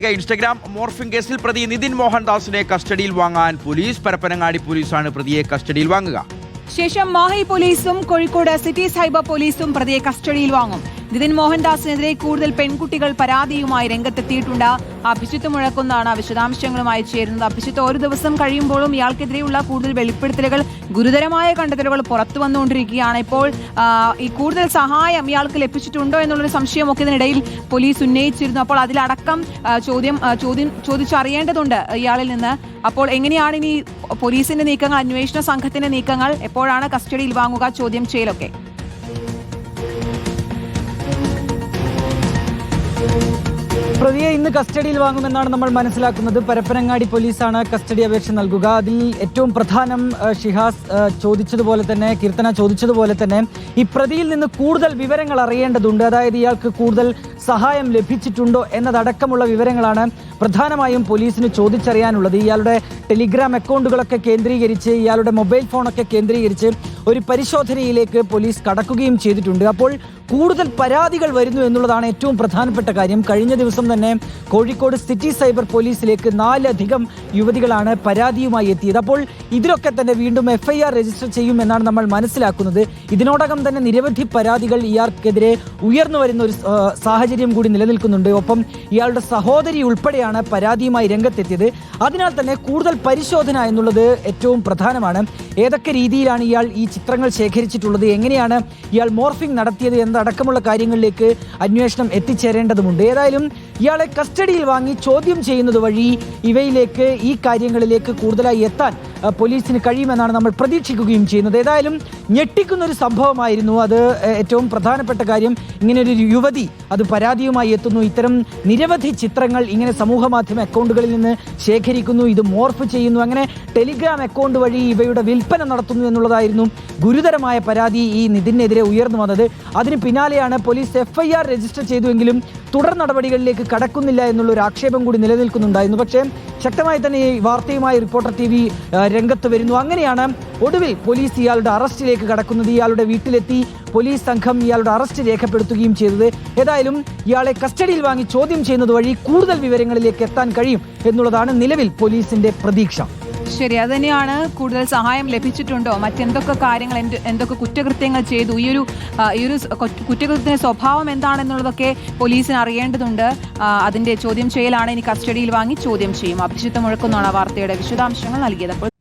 Instagram morphing കേസിൽ പ്രതി നിതിൻ മോഹൻദാസിനെ കസ്റ്റഡിയിൽ വാങ്ങാൻ പോലീസ്. പരപ്പനങ്ങാടി പോലീസാണ് പ്രതിയെ കസ്റ്റഡിയിൽ വാങ്ങുക. ശേഷം മാഹി പോലീസും കോഴിക്കോട് സിറ്റി സൈബർ പോലീസും പ്രതിയെ കസ്റ്റഡിയിൽ വാങ്ങും. നിതിൻ മോഹൻദാസിനെതിരെ കൂടുതൽ പെൺകുട്ടികൾ പരാതിയുമായി രംഗത്തെത്തിയിട്ടുണ്ട്. അഭിജിത്ത് മുഴക്കുന്നാണ് വിശദാംശങ്ങളുമായി ചേരുന്നത്. അഭിജിത്ത്, ഒരു ദിവസം കഴിയുമ്പോഴും ഇയാൾക്കെതിരെയുള്ള കൂടുതൽ വെളിപ്പെടുത്തലുകൾ, ഗുരുതരമായ കണ്ടെത്തലുകൾ പുറത്തു വന്നുകൊണ്ടിരിക്കുകയാണ്. ഇപ്പോൾ ഈ കൂടുതൽ സഹായം ഇയാൾക്ക് ലഭിച്ചിട്ടുണ്ടോ എന്നുള്ളൊരു സംശയമൊക്കെ ഇതിനിടയിൽ പോലീസ് ഉന്നയിച്ചിരുന്നു. അപ്പോൾ അതിലടക്കം ചോദിച്ചറിയേണ്ടതുണ്ട് ഇയാളിൽ നിന്ന്. അപ്പോൾ എങ്ങനെയാണ് ഇനി പോലീസിന്റെ നീക്കങ്ങൾ, അന്വേഷണ സംഘത്തിന്റെ നീക്കങ്ങൾ? എപ്പോഴാണ് കസ്റ്റഡിയിൽ വാങ്ങുക, ചോദ്യം ചെയ്യലൊക്കെ? പ്രതിയെ ഇന്ന് കസ്റ്റഡിയിൽ വാങ്ങുമെന്നാണ് നമ്മൾ മനസ്സിലാക്കുന്നത്. പരപ്പനങ്ങാടി പോലീസാണ് കസ്റ്റഡി അപേക്ഷ നൽകുക. അതിൽ ഏറ്റവും പ്രധാനം ഷിഹാസ് ചോദിച്ചതുപോലെ തന്നെ, കീർത്തന ചോദിച്ചതുപോലെ തന്നെ, ഈ പ്രതിയിൽ നിന്ന് കൂടുതൽ വിവരങ്ങൾ അറിയേണ്ടതുണ്ട്. അതായത് ഇയാൾക്ക് കൂടുതൽ സഹായം ലഭിച്ചിട്ടുണ്ടോ എന്നതടക്കമുള്ള വിവരങ്ങളാണ് പ്രധാനമായും പോലീസിന് ചോദിച്ചറിയാനുള്ളത്. ഇയാളുടെ ടെലിഗ്രാം അക്കൗണ്ടുകളൊക്കെ കേന്ദ്രീകരിച്ച്, ഇയാളുടെ മൊബൈൽ ഫോണൊക്കെ കേന്ദ്രീകരിച്ച് ഒരു പരിശോധനയിലേക്ക് പോലീസ് കടക്കുകയും ചെയ്തിട്ടുണ്ട്. അപ്പോൾ കൂടുതൽ പരാതികൾ വരുന്നു എന്നുള്ളതാണ് ഏറ്റവും പ്രധാനപ്പെട്ട കാര്യം. കഴിഞ്ഞ ദിവസം തന്നെ കോഴിക്കോട് സിറ്റി സൈബർ പോലീസിലേക്ക് 4 യുവതികളാണ് പരാതിയുമായി എത്തിയത്. അപ്പോൾ ഇതിലൊക്കെ തന്നെ വീണ്ടും FIR രജിസ്റ്റർ ചെയ്യുമെന്നാണ് നമ്മൾ മനസ്സിലാക്കുന്നത്. ഇതിനോടകം തന്നെ നിരവധി പരാതികൾ ഇയാൾക്കെതിരെ ഉയർന്നു വരുന്ന ഒരു സാഹചര്യം കൂടി നിലനിൽക്കുന്നുണ്ട്. ഒപ്പം ഇയാളുടെ സഹോദരി ഉൾപ്പെടെയാണ് പരാതിയുമായി രംഗത്തെത്തിയത്. അതിനാൽ തന്നെ കൂടുതൽ പരിശോധന എന്നുള്ളത് ഏറ്റവും പ്രധാനമാണ്. ഏതൊക്കെ രീതിയിലാണ് ഇയാൾ ഈ ചിത്രങ്ങൾ ശേഖരിച്ചിട്ടുള്ളത്, എങ്ങനെയാണ് ഇയാൾ മോർഫിംഗ് നടത്തിയത് എന്നതടക്കമുള്ള കാര്യങ്ങളിലേക്ക് അന്വേഷണം എത്തിച്ചേരേണ്ടതുണ്ട്. ഏതായാലും ഇയാളെ കസ്റ്റഡിയിൽ വാങ്ങി ചോദ്യം ചെയ്യുന്നത് വഴി ഇവയിലേക്ക്, ഈ കാര്യങ്ങളിലേക്ക് കൂടുതലായി എത്താൻ പോലീസിന് കഴിയുമെന്നാണ് നമ്മൾ പ്രതീക്ഷിക്കുകയും ചെയ്യുന്നത്. ഏതായാലും ഞെട്ടിക്കുന്നൊരു സംഭവമായിരുന്നു അത്. ഏറ്റവും പ്രധാനപ്പെട്ട കാര്യം, ഇങ്ങനെയൊരു യുവതി അത് പരാതിയുമായി എത്തുന്നു, ഇത്തരം നിരവധി ചിത്രങ്ങൾ ഇങ്ങനെ സമൂഹ മാധ്യമ അക്കൗണ്ടുകളിൽ നിന്ന് ശേഖരിക്കുന്നു, ഇത് മോർഫ് ചെയ്യുന്നു, അങ്ങനെ ടെലിഗ്രാം അക്കൗണ്ട് വഴി ഇവയുടെ വിൽപ്പന നടത്തുന്നു എന്നുള്ളതായിരുന്നു ഗുരുതരമായ പരാതി ഈ നിതിനെതിരെ ഉയർന്നു വന്നത്. അതിന് പിന്നാലെയാണ് പോലീസ് FIR രജിസ്റ്റർ ചെയ്തുവെങ്കിലും തുടർ നടപടികളിലേക്ക് കടക്കുന്നില്ല എന്നുള്ളൊരു ആക്ഷേപം കൂടി നിലനിൽക്കുന്നുണ്ടായിരുന്നു. പക്ഷേ ശക്തമായി തന്നെ ഈ വാർത്തയുമായി റിപ്പോർട്ടർ TV രംഗത്ത് വരുന്നു. അങ്ങനെയാണ് ഒടുവിൽ പോലീസ് ഇയാളുടെ അറസ്റ്റിലേക്ക് കടക്കുന്നത്. ഇയാളുടെ വീട്ടിലെത്തി പോലീസ് സംഘം ഇയാളുടെ അറസ്റ്റ് രേഖപ്പെടുത്തുകയും ചെയ്തത്. ഏതായാലും ഇയാളെ കസ്റ്റഡിയിൽ വാങ്ങി ചോദ്യം ചെയ്യുന്നത് വഴി കൂടുതൽ വിവരങ്ങളിലേക്ക് എത്താൻ കഴിയും എന്നുള്ളതാണ് നിലവിൽ പോലീസിന്റെ പ്രതീക്ഷ. ശരി, അത് തന്നെയാണ്. കൂടുതൽ സഹായം ലഭിച്ചിട്ടുണ്ടോ, മറ്റെന്തൊക്കെ കാര്യങ്ങൾ, എന്തൊക്കെ കുറ്റകൃത്യങ്ങൾ ചെയ്തു, ഈ ഒരു കുറ്റകൃത്യത്തിന്റെ സ്വഭാവം എന്താണെന്നുള്ളതൊക്കെ പോലീസിന് അറിയേണ്ടതുണ്ട്. അതിന്റെ ചോദ്യം ചെയ്യലാണ് ഇനി കസ്റ്റഡിയിൽ വാങ്ങി ചോദ്യം ചെയ്യും. അഭിജിത്ത് മുഴക്കുന്നാണ് വാർത്തയുടെ വിശദാംശങ്ങൾ നൽകിയത്. അപ്പോൾ